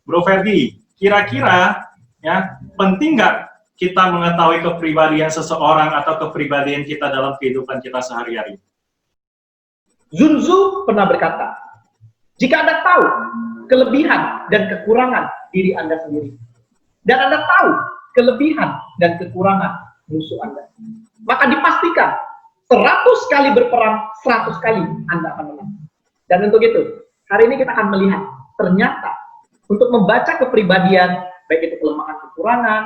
Bro Ferdi, kira-kira ya penting nggak kita mengetahui kepribadian seseorang atau kepribadian kita dalam kehidupan kita sehari-hari? Sun Tzu pernah berkata, jika Anda tahu kelebihan dan kekurangan diri Anda sendiri, dan Anda tahu kelebihan dan kekurangan musuh Anda, maka dipastikan 100 kali berperang, 100 kali Anda akan menang. Dan untuk itu, hari ini kita akan melihat, ternyata untuk membaca kepribadian, baik itu kelemahan, kekurangan,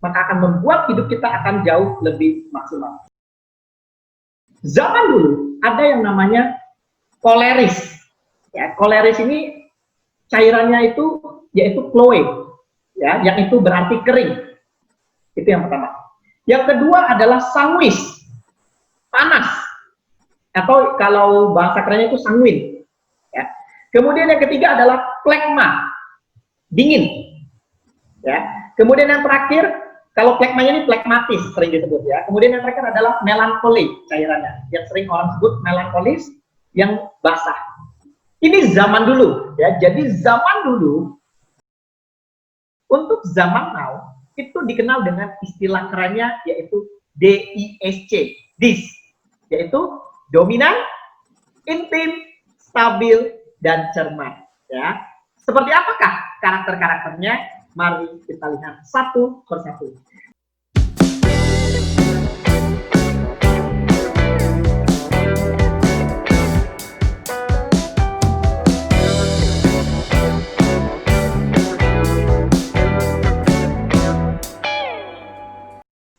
maka akan membuat hidup kita akan jauh lebih maksimal. Zaman dulu ada yang namanya koleris. Ya, koleris ini cairannya itu yaitu kloe, ya, yang itu berarti kering. Itu yang pertama. Yang kedua adalah sanguis, panas, atau kalau bahasa kerennya itu sanguin. Ya. Kemudian yang ketiga adalah plekma, dingin. Ya. Kemudian yang terakhir, kalau plekmanya ini plekmatis sering disebut ya. Kemudian yang terakhir adalah melankoli cairannya, yang sering orang sebut melankolis, yang basah. Ini zaman dulu ya. Jadi zaman dulu, untuk zaman now itu dikenal dengan istilah kerennya yaitu DISC, DIS, yaitu dominan, intim, stabil, dan cermat. Ya. Seperti apakah karakter-karakternya? Mari kita lihat satu persatu.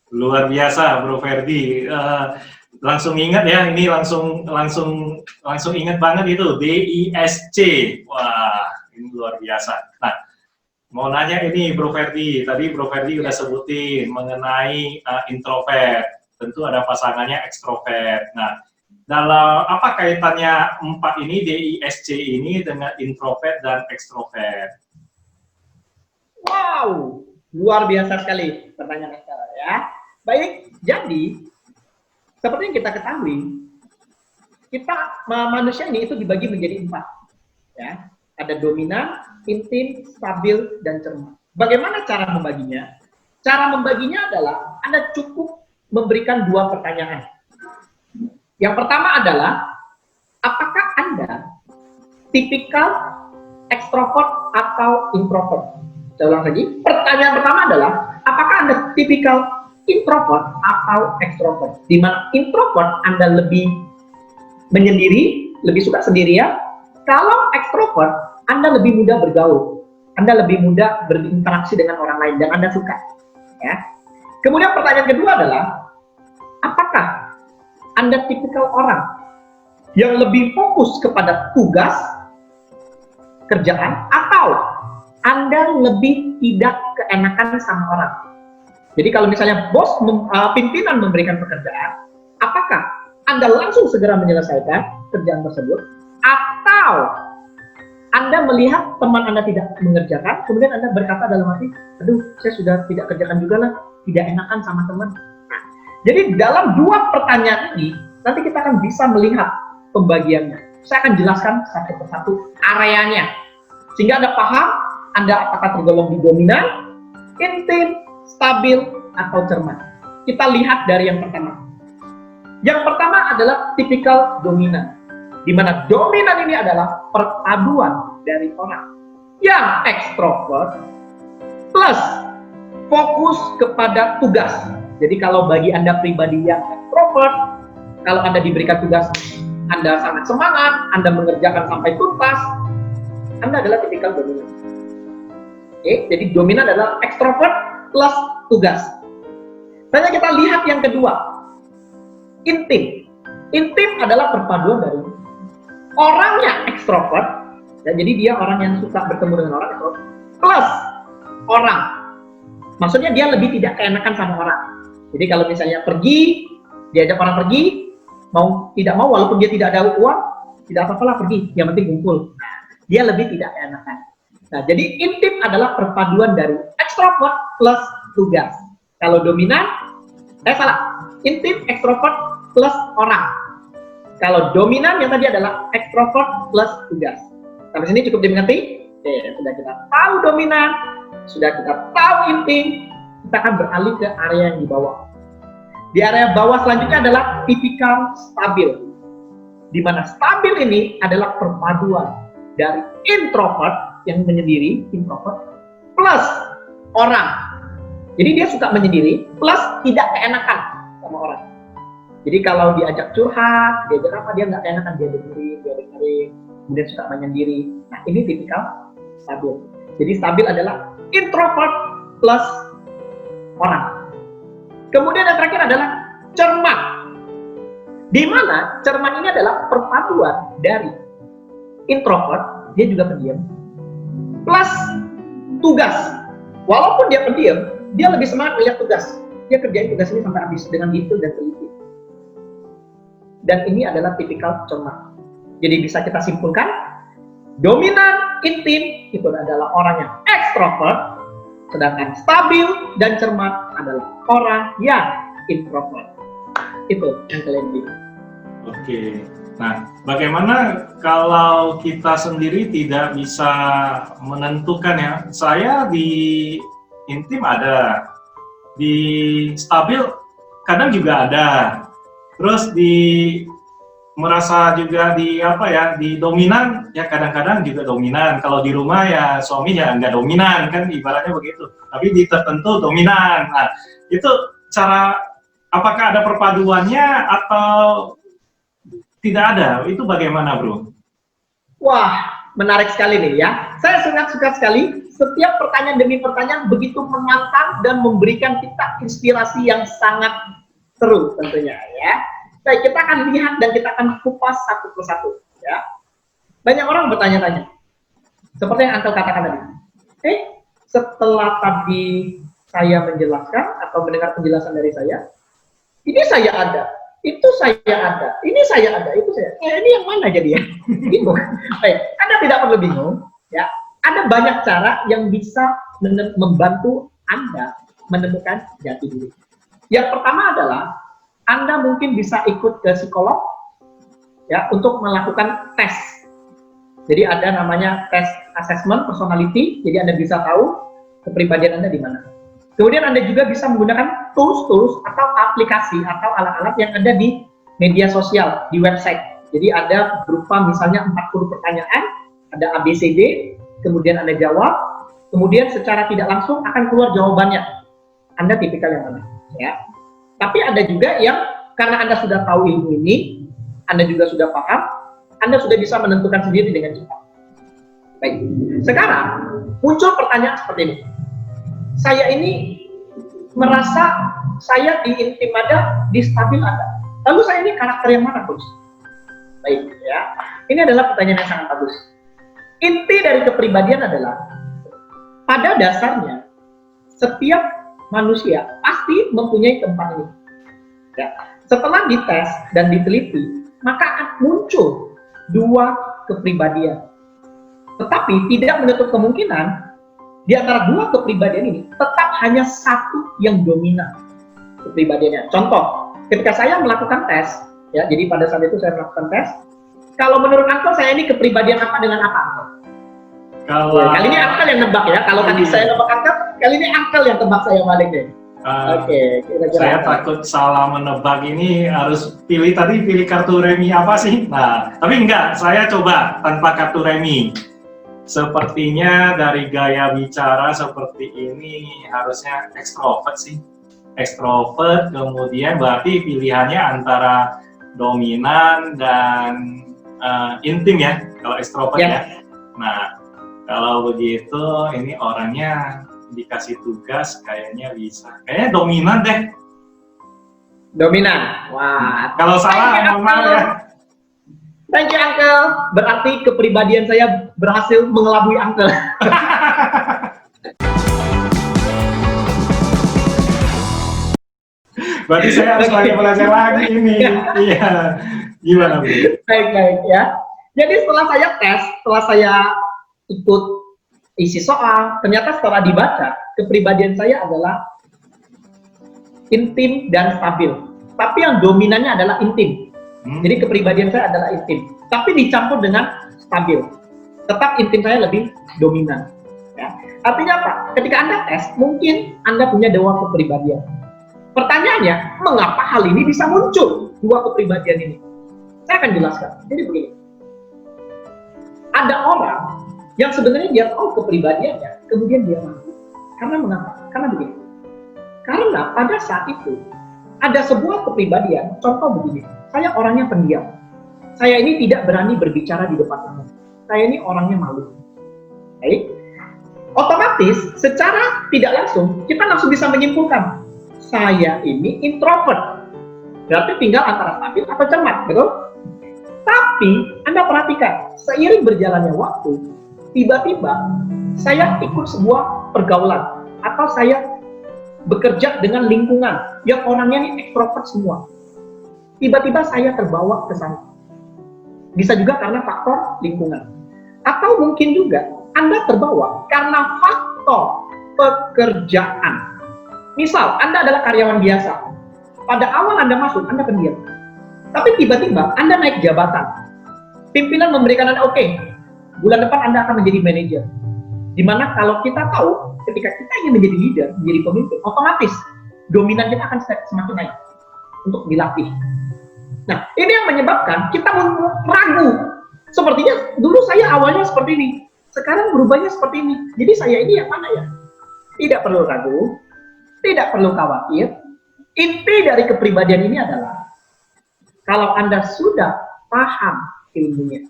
Luar biasa, Bro Ferdi. Langsung ingat ya, ini langsung ingat banget itu DISC. Wah, ini luar biasa. Nah, mau nanya ini Bro Ferdi, tadi Bro Ferdi udah sebutin mengenai introvert, tentu ada pasangannya ekstrovert. Nah, dalam apa kaitannya 4 ini, DISC ini dengan introvert dan ekstrovert? Wow, luar biasa sekali pertanyaan sekarang ya. Baik, jadi seperti yang kita ketahui, kita manusia ini itu dibagi menjadi 4. Ya, ada dominan, intim, stabil, dan cermat. Bagaimana cara membaginya? Cara membaginya adalah Anda cukup memberikan 2 pertanyaan. Yang pertama adalah, apakah Anda tipikal ekstrovert atau introvert? Saya ulang lagi. Pertanyaan pertama adalah, apakah Anda tipikal introvert atau ekstrovert? Di mana introvert Anda lebih menyendiri, lebih suka sendirian. Kalau ekstrovert Anda lebih mudah bergaul, Anda lebih mudah berinteraksi dengan orang lain dan Anda suka. Ya. Kemudian pertanyaan kedua adalah, apakah Anda tipikal orang yang lebih fokus kepada tugas, kerjaan, atau Anda lebih tidak keenakan sama orang? Jadi kalau misalnya bos, pimpinan memberikan pekerjaan, apakah Anda langsung segera menyelesaikan kerjaan tersebut, atau Anda melihat teman Anda tidak mengerjakan, kemudian Anda berkata dalam hati, aduh, saya sudah tidak kerjakan juga lah, tidak enakan sama teman. Nah, jadi dalam 2 pertanyaan ini, nanti kita akan bisa melihat pembagiannya. Saya akan jelaskan satu persatu areanya, sehingga Anda paham Anda apakah tergolong di dominan, intim, stabil, atau cermat. Kita lihat dari yang pertama. Yang pertama adalah tipikal dominan, di mana dominan ini adalah perpaduan dari orang yang ekstrovert plus fokus kepada tugas. Jadi kalau bagi Anda pribadi yang ekstrovert, kalau Anda diberikan tugas, Anda sangat semangat, Anda mengerjakan sampai tuntas, Anda adalah tipikal dominan. Oke, jadi dominan adalah ekstrovert plus tugas. Selanjutnya kita lihat yang kedua, intim. Intim adalah perpaduan dari orangnya ekstrovert, ya, jadi dia orang yang suka bertemu dengan orang ekstrovert, plus orang. Maksudnya dia lebih tidak keenakan sama orang. Jadi kalau misalnya pergi, diajak orang pergi, mau tidak mau, walaupun dia tidak ada uang, tidak apa-apa lah pergi, yang penting kumpul. Dia lebih tidak keenakan. Nah, jadi intim adalah perpaduan dari ekstrovert plus tugas. Kalau dominan, intim, ekstrovert plus orang. Kalau dominan yang tadi adalah ekstrovert plus tugas. Sampai sini cukup dimengerti? Oke, sudah kita tahu dominan, sudah kita tahu intim, kita akan beralih ke area yang di bawah. Di area bawah selanjutnya adalah tipikal stabil, di mana stabil ini adalah perpaduan dari introvert yang menyendiri, introvert, plus orang. Jadi dia suka menyendiri, plus tidak keenakan sama orang. Jadi kalau diajak curhat, diajak apa, dia nggak keenakan, dia dengerin, kemudian suka menyendiri. Nah, ini tipikal stabil. Jadi stabil adalah introvert plus orang. Kemudian yang terakhir adalah cermat. Di mana cermat ini adalah perpaduan dari introvert, dia juga pendiam, plus tugas. Walaupun dia pendiam, dia lebih semangat melihat tugas. Dia kerjain tugas ini sampai habis dengan detail dan teliti. Dan ini adalah tipikal cermat. Jadi bisa kita simpulkan, dominan, intim itu adalah orang yang ekstrovert, sedangkan stabil dan cermat adalah orang yang introvert. Itu yang kalian bilang. Oke. Nah, bagaimana kalau kita sendiri tidak bisa menentukan ya? Saya di intim ada, di stabil kadang juga ada, terus di merasa juga di apa ya, di dominan ya kadang-kadang juga dominan. Kalau di rumah ya suami ya nggak dominan, kan ibaratnya begitu. Tapi di tertentu dominan. Nah, itu cara, apakah ada perpaduannya atau tidak ada? Itu bagaimana, Bro? Wah, menarik sekali nih ya. Saya sangat suka sekali setiap pertanyaan demi pertanyaan begitu menantang dan memberikan kita inspirasi yang sangat seru tentunya ya. Baik, kita akan lihat dan kita akan kupas satu persatu ya. Banyak orang bertanya-tanya. Seperti yang Uncle katakan tadi. Setelah tadi saya menjelaskan atau mendengar penjelasan dari saya, ini saya ada, itu saya ada, ini saya ada, itu saya. Ini yang mana jadi ya? Bingung. Baik, Anda tidak perlu bingung ya. Ada banyak cara yang bisa membantu Anda menemukan jati diri. Yang pertama adalah Anda mungkin bisa ikut ke psikolog ya untuk melakukan tes. Jadi ada namanya tes assessment personality. Jadi Anda bisa tahu kepribadian Anda di mana. Kemudian Anda juga bisa menggunakan tools atau aplikasi atau alat-alat yang ada di media sosial, di website. Jadi ada berupa misalnya 40 pertanyaan, ada ABCD, kemudian Anda jawab, kemudian secara tidak langsung akan keluar jawabannya. Anda tipikal yang mana ya. Tapi ada juga yang karena Anda sudah tahu ilmu ini, Anda juga sudah paham, Anda sudah bisa menentukan sendiri dengan cepat. Baik, sekarang muncul pertanyaan seperti ini. Saya ini merasa saya di intim ada, di stabil ada. Lalu saya ini karakter yang mana, Coach? Baik, ya. Ini adalah pertanyaan yang sangat bagus. Inti dari kepribadian adalah pada dasarnya setiap manusia pasti mempunyai tempat ini. Ya. Setelah dites dan diteliti, maka akan muncul dua kepribadian. Tetapi tidak menutup kemungkinan di antara dua kepribadian ini tetap hanya satu yang dominan kepribadiannya. Contoh, ketika saya melakukan tes, ya, jadi pada saat itu saya melakukan tes. Kalau menurut Uncle saya ini kepribadian apa dengan apa, Uncle? Kali ini Uncle yang nebak ya. Kalau tadi saya nebak Uncle, kali ini Uncle yang tebak saya balik deh. Oke, saya takut salah menebak ini, harus pilih kartu remi apa sih? Nah, tapi enggak, saya coba tanpa kartu remi. Sepertinya dari gaya bicara seperti ini harusnya ekstrovert sih. Ekstrovert, kemudian berarti pilihannya antara dominan dan intim ya, kalau ekstrovert ya. Nah, kalau begitu ini orangnya dikasih tugas kayaknya bisa. Kayaknya dominan deh. Dominan. Wah. Kalau salah normal ya. Thank you, Uncle. Berarti kepribadian saya berhasil mengelabui Uncle. Berarti saya harus lagi belajar lagi ini. Iya. Gimana, Bu? Baik ya. Jadi setelah saya tes, setelah saya ikut isi soal, ternyata setelah dibaca, kepribadian saya adalah intim dan stabil. Tapi yang dominannya adalah intim. Jadi kepribadian saya adalah intim, tapi dicampur dengan stabil. tetap insting saya lebih dominan. Ya. Artinya apa? Ketika Anda tes, mungkin Anda punya dua kepribadian. Pertanyaannya, mengapa hal ini bisa muncul, dua kepribadian ini? Saya akan jelaskan. Jadi begini, ada orang yang sebenarnya dia tahu kepribadiannya, kemudian dia mampu. Karena mengapa? Karena begini, karena pada saat itu, ada sebuah kepribadian, contoh begini, saya orangnya pendiam. Saya ini tidak berani berbicara di depan umum. Saya ini orangnya malu. Baik. Otomatis, secara tidak langsung, kita langsung bisa menyimpulkan, saya ini introvert. Berarti tinggal antara stabil atau cermat, betul? Tapi, Anda perhatikan, seiring berjalannya waktu, tiba-tiba saya ikut sebuah pergaulan, atau saya bekerja dengan lingkungan yang orangnya ini ekstrovert semua. Tiba-tiba saya terbawa ke sana. Bisa juga karena faktor lingkungan. Atau mungkin juga Anda terbawa karena faktor pekerjaan. Misal, Anda adalah karyawan biasa. Pada awal Anda masuk, Anda pendiam. Tapi tiba-tiba Anda naik jabatan. Pimpinan memberikan Anda, oke, bulan depan Anda akan menjadi manajer. Dimana kalau kita tahu, ketika kita ingin menjadi leader, menjadi pemimpin, otomatis dominan kita akan semakin naik untuk dilatih. Nah, ini yang menyebabkan kita ragu. Sepertinya dulu saya awalnya seperti ini, sekarang berubahnya seperti ini. Jadi saya ini yang mana ya? Tidak perlu ragu, tidak perlu khawatir. Inti dari kepribadian ini adalah kalau Anda sudah paham ilmunya,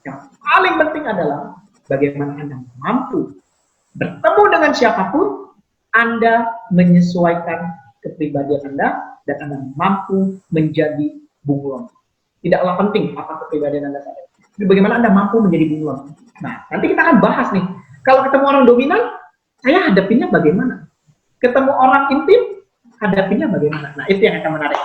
yang paling penting adalah bagaimana Anda mampu bertemu dengan siapapun, Anda menyesuaikan kepribadian Anda, dan Anda mampu menjadi bunglon. Tidaklah penting apa kepribadian Anda saat ini. Bagaimana Anda mampu menjadi bunglon. Nah, nanti kita akan bahas nih. Kalau ketemu orang dominan, saya hadapinya bagaimana? Ketemu orang intim, hadapinya bagaimana? Nah, itu yang akan menarik.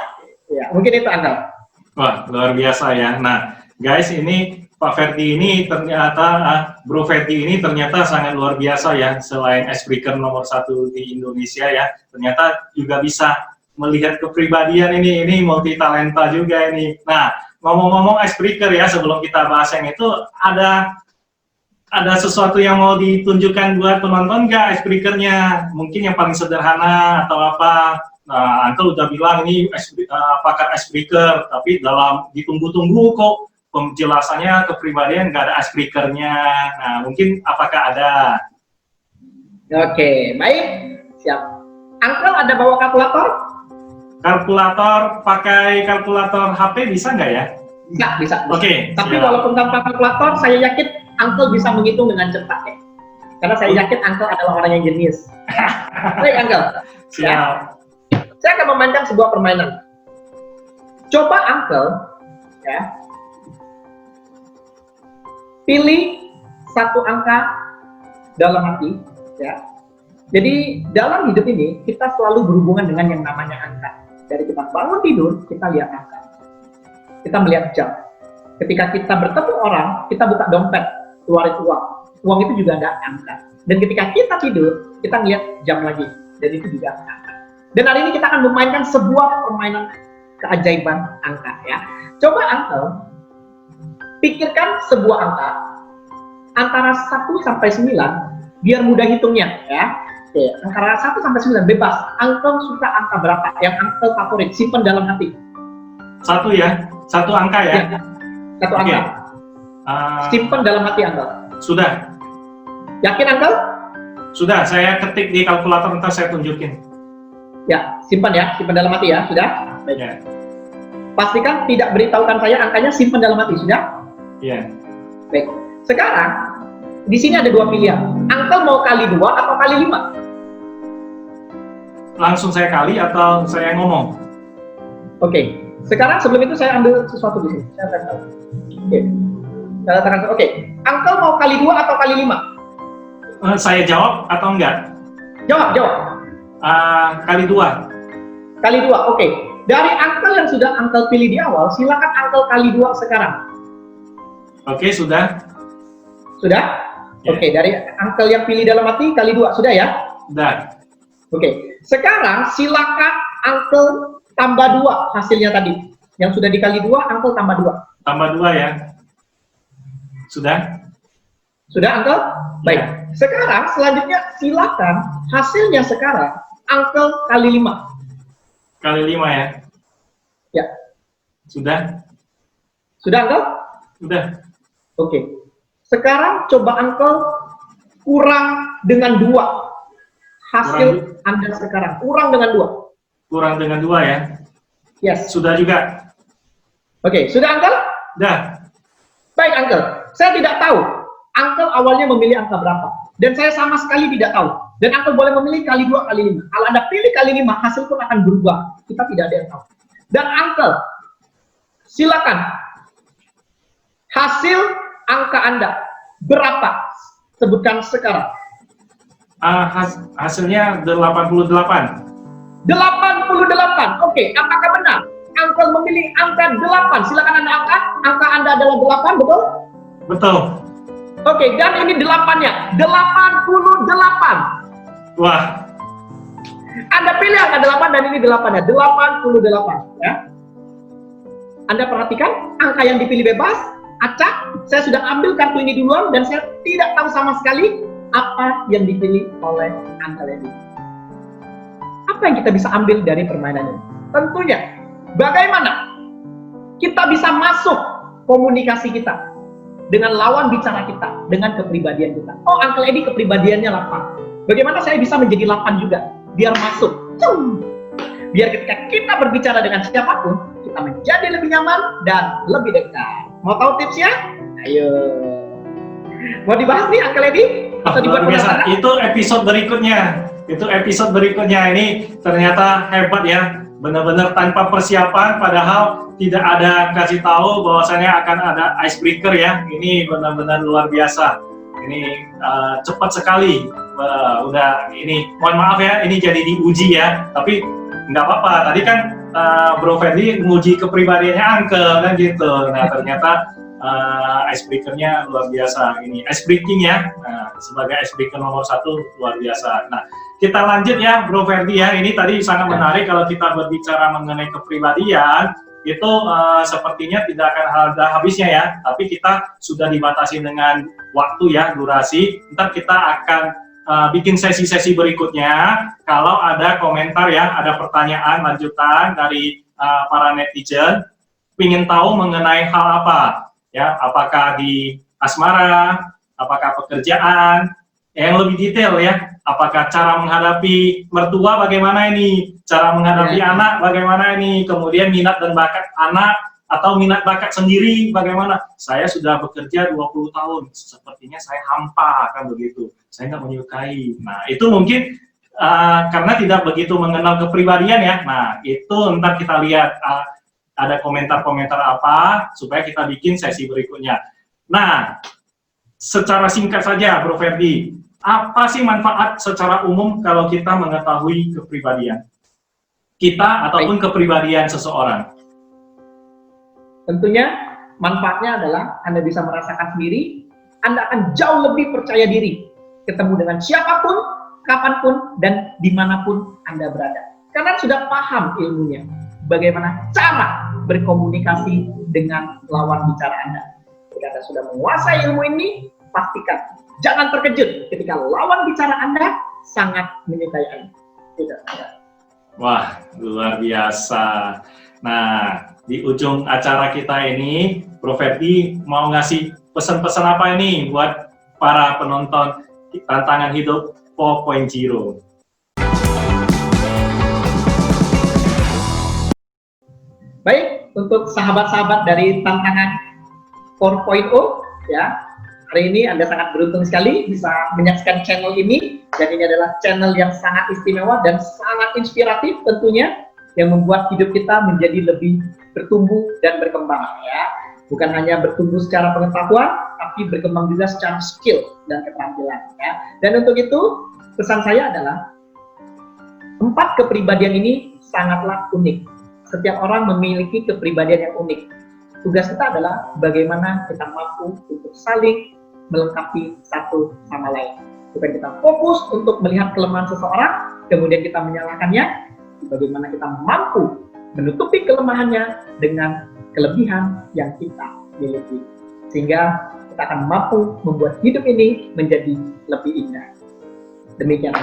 Ya, mungkin itu Angga. Wah, luar biasa ya. Nah, guys, ini Pak Ferdi ini ternyata, Bro Ferdi ini ternyata sangat luar biasa ya. Selain icebreaker nomor 1 di Indonesia ya, ternyata juga bisa melihat kepribadian ini multi talenta juga ini. Nah, ngomong-ngomong icebreaker ya, sebelum kita bahas yang itu, ada sesuatu yang mau ditunjukkan buat penonton nggak icebreakernya? Mungkin yang paling sederhana atau apa? Nah, Uncle udah bilang ini pakar icebreaker, tapi dalam ditunggu-tunggu kok penjelasannya kepribadian nggak ada icebreakernya. Nah, mungkin apakah ada? Oke, baik, siap. Uncle ada bawa kalkulator? Kalkulator, pakai kalkulator HP bisa nggak ya? Bisa. Oke. Tapi siap. walaupun tanpa kalkulator, saya yakin Uncle bisa menghitung dengan cepat ya. Karena saya yakin Uncle adalah orang yang jenius. Baik, Uncle. Siap. Ya. Saya akan memainkan sebuah permainan. Coba Uncle, ya, pilih satu angka dalam hati, ya. Jadi dalam hidup ini kita selalu berhubungan dengan yang namanya angka. Dari kita bangun tidur, kita lihat angka. Kita melihat jam. Ketika kita bertemu orang, kita buka dompet, keluarin uang. Uang itu juga ada angka. Dan ketika kita tidur, kita lihat jam lagi. Dan itu juga angka. Dan hari ini kita akan memainkan sebuah permainan keajaiban angka ya. Coba Uncle pikirkan sebuah angka antara 1 sampai 9 biar mudah hitungnya ya. Oke, antara 1 sampai 9 bebas. Uncle suka angka berapa? Yang Uncle favorit, simpan dalam hati. 1 ya? 1 angka ya? Ya, 1 angka. Simpan dalam hati Uncle. Sudah. Yakin Uncle? Sudah, saya ketik di kalkulator, ntar saya tunjukin. Ya, simpan dalam hati ya, sudah? Baik. Ya. Pastikan tidak beritahukan saya angkanya, simpan dalam hati, sudah? Iya. Baik. Sekarang di sini ada dua pilihan. Uncle mau kali 2 atau kali 5? Langsung saya kali atau saya ngomong? Oke. Sekarang sebelum itu saya ambil sesuatu di sini. Saya akan tahu. Oke. Saya katakan, oke. Uncle mau kali 2 atau kali 5? Saya jawab atau enggak? Jawab. Kali 2. Kali 2, oke. Dari Uncle yang sudah Uncle pilih di awal, silakan Uncle kali 2 sekarang. Oke, sudah. Sudah? Ya. Oke, dari Uncle yang pilih dalam hati, kali 2. Sudah ya? Sudah. Oke. Sekarang silakan Uncle tambah 2 hasilnya tadi. Yang sudah dikali 2, Uncle tambah 2. Tambah 2 ya. Sudah? Sudah, Uncle? Baik. Sekarang selanjutnya silakan hasilnya sekarang Uncle kali 5. Kali 5 ya? Ya. Sudah? Sudah, Uncle? Sudah. Oke. Sekarang coba Uncle kurang dengan 2. Hasil Anda sekarang. Kurang dengan 2. Kurang dengan 2 ya? Yes. Sudah juga. Oke. Sudah, Uncle? Sudah. Baik, Uncle. Saya tidak tahu Uncle awalnya memilih angka berapa. Dan saya sama sekali tidak tahu. Dan Uncle boleh memilih kali 2, kali 5. Kalau Anda pilih kali 5, hasil pun akan berubah. Kita tidak ada yang tahu. Dan Uncle, silakan. Hasil angka Anda berapa? Sebutkan sekarang. Hasilnya 88. 88. Oke, apakah benar? Uncle memilih angka 8. Silakan Anda angkat. Angka Anda adalah 8, betul? Betul. Oke, dan ini 8-nya. 88. Wah. Anda pilih angka 8 dan ini 8-nya. 88. Ya. Anda perhatikan, angka yang dipilih bebas, acak. Saya sudah ambil kartu ini duluan dan saya tidak tahu sama sekali apa yang dipilih oleh Uncle Edi. Apa yang kita bisa ambil dari permainan ini? Tentunya, bagaimana kita bisa masuk komunikasi kita dengan lawan bicara kita, dengan kepribadian kita. Oh, Uncle Edi kepribadiannya 8. Bagaimana saya bisa menjadi 8 juga? Biar masuk. Biar ketika kita berbicara dengan siapapun, kita menjadi lebih nyaman dan lebih dekat. Mau tahu tipsnya? Ayo. Mau dibahas nih, Uncle Edi? Atau dibuat biasa. Itu episode berikutnya. Ini ternyata hebat ya. Benar-benar tanpa persiapan, padahal tidak ada kasih tahu bahwasanya akan ada icebreaker ya. Ini benar-benar luar biasa. Ini cepat sekali. Udah ini, mohon maaf ya, ini jadi diuji ya. Tapi nggak apa-apa. Tadi kan Bro Ferdi menguji kepribadiannya Uncle kan gitu. Nah ternyata icebreaker-nya luar biasa. Ini icebreaking ya. Sebagai icebreaker nomor 1 luar biasa. Nah kita lanjut ya Bro Ferdi ya. Ini tadi sangat menarik kalau kita berbicara mengenai kepribadian. Itu sepertinya tidak akan ada habisnya ya. Tapi kita sudah dibatasi dengan waktu ya, durasi. Ntar kita akan bikin sesi-sesi berikutnya. Kalau ada komentar ya, ada pertanyaan lanjutan dari para netizen, ingin tahu mengenai hal apa ya, apakah di asmara, apakah pekerjaan, yang lebih detail ya, apakah cara menghadapi mertua bagaimana ini, cara menghadapi anak bagaimana ini, kemudian minat dan bakat anak atau minat bakat sendiri bagaimana. Saya sudah bekerja 20 tahun, sepertinya saya hampa kan begitu, saya nggak menyukai. Nah itu mungkin karena tidak begitu mengenal kepribadian ya. Nah itu ntar kita lihat ada komentar-komentar apa supaya kita bikin sesi berikutnya. Nah secara singkat saja Bro Ferdi, apa sih manfaat secara umum kalau kita mengetahui kepribadian kita ataupun kepribadian seseorang? Tentunya manfaatnya adalah Anda bisa merasakan sendiri, Anda akan jauh lebih percaya diri ketemu dengan siapapun, kapanpun, dan dimanapun Anda berada. Karena sudah paham ilmunya, bagaimana cara berkomunikasi dengan lawan bicara Anda. Jika Anda sudah menguasai ilmu ini, pastikan jangan terkejut ketika lawan bicara Anda sangat menyukai Anda. Wah, luar biasa. Nah, di ujung acara kita ini, Bro Ferdi mau ngasih pesan-pesan apa ini buat para penonton Tantangan Hidup 4.0? Baik, untuk sahabat-sahabat dari Tantangan 4.0 ya, hari ini Anda sangat beruntung sekali bisa menyaksikan channel ini, dan ini adalah channel yang sangat istimewa dan sangat inspiratif tentunya, yang membuat hidup kita menjadi lebih bertumbuh dan berkembang ya. Bukan hanya bertumbuh secara pengetahuan, tapi berkembang juga secara skill dan keterampilan ya. Dan untuk itu pesan saya adalah 4 kepribadian ini sangatlah unik. Setiap orang memiliki kepribadian yang unik. Tugas kita adalah bagaimana kita mampu untuk saling melengkapi satu sama lain. Bukan kita fokus untuk melihat kelemahan seseorang, kemudian kita menyalahkannya. Bagaimana kita mampu menutupi kelemahannya dengan kelebihan yang kita miliki. Sehingga kita akan mampu membuat hidup ini menjadi lebih indah. Demikian.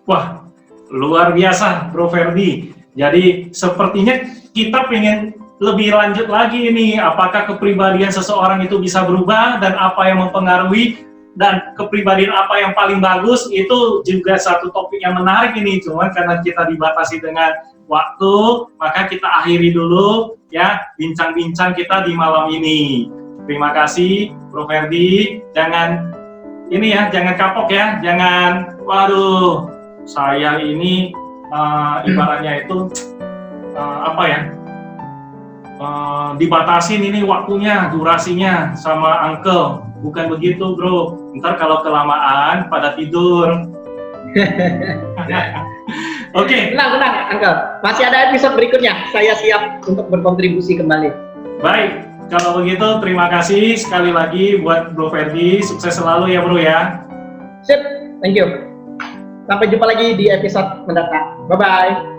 Wah, luar biasa Bro Ferdi. Jadi sepertinya kita pengen lebih lanjut lagi ini, apakah kepribadian seseorang itu bisa berubah dan apa yang mempengaruhi, dan kepribadian apa yang paling bagus, itu juga satu topik yang menarik ini. Cuman karena kita dibatasi dengan waktu, maka kita akhiri dulu ya bincang-bincang kita di malam ini. Terima kasih Bro Ferdi. Jangan ini ya, jangan kapok ya, jangan waduh saya ini ibaratnya itu apa ya, dibatasin ini waktunya, durasinya sama uncle. Bukan begitu bro, ntar kalau kelamaan pada tidur. Oke. Tenang uncle, masih ada episode berikutnya, saya siap untuk berkontribusi kembali. Baik, kalau begitu terima kasih sekali lagi buat Bro Ferdi, sukses selalu ya bro ya. Sip, thank you. Sampai jumpa lagi di episode mendatang. Bye-bye.